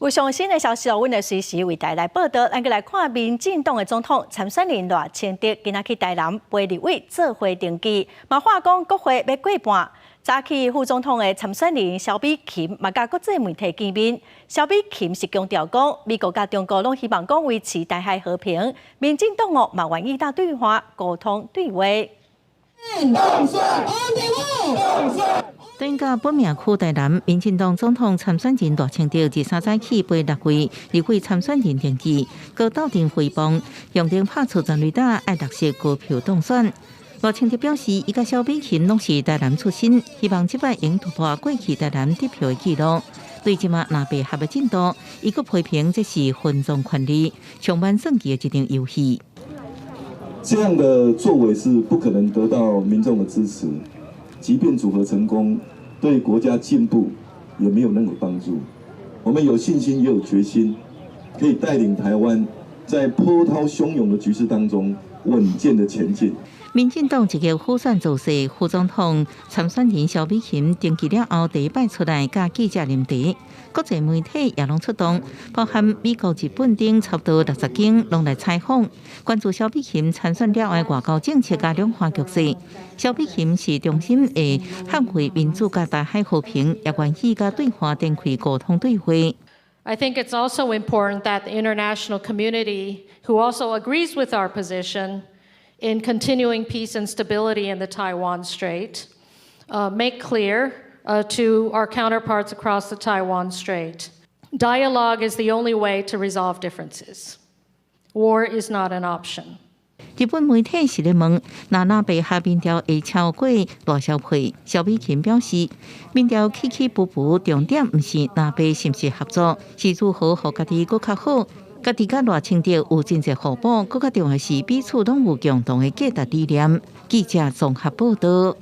有上新的消息哦，阮就随时为大家来报道。咱个来看民进党的总统参选人赖清德，今仔去台南陪立委做会登记，嘛话讲国会要过半。早起副总统的参选人萧美琴嘛甲国际媒体见面，萧美琴是强调讲，美国甲中国拢希望讲维持台海和平，民进党哦嘛愿意搭对话、沟通对话。等甲本命区台南，民进党总统参选人赖清德自3早起陪6位立委参选人登记，高斗阵汇报，用定拍出全垒打，爱落实高票当选。赖清德表示，伊甲萧美琴拢是台南出身，希望即摆用突破过去台南得票的记录。对即马南北合的进度，伊阁批评这是分众权利、充满算计的一场游戏。这样的作为是不可能得到民众的支持。即便组合成功，对国家进步也没有任何帮助。我们有信心，也有决心，可以带领台湾在波涛汹涌的局势当中稳健的前进。民进党一个副选造势，副总统参选人萧美琴登记了后，第一摆出来甲记者联题，国际媒体也拢出动，包含美国、日本等差不多60间拢来采访，关注萧美琴参选了的外交政策甲两岸局势。萧美琴是衷心的捍卫民主甲台海和平，也愿意甲对方展开沟通对话。I think it's also important that the international community, who also agrees with our position in continuing peace and stability in the Taiwan Strait, make clear to our counterparts across the Taiwan Strait. Dialogue is the only way to resolve differences. War is not an option. 日本媒体是咧问，南北合民调会超过偌少倍？萧美琴表示，民调起起伏伏，重点毋是南北是毋是合作，是如何互家己更较好。家己甲赖清德有真侪互补，更较重要是彼此拢有共同的价值理念。记者综合报道。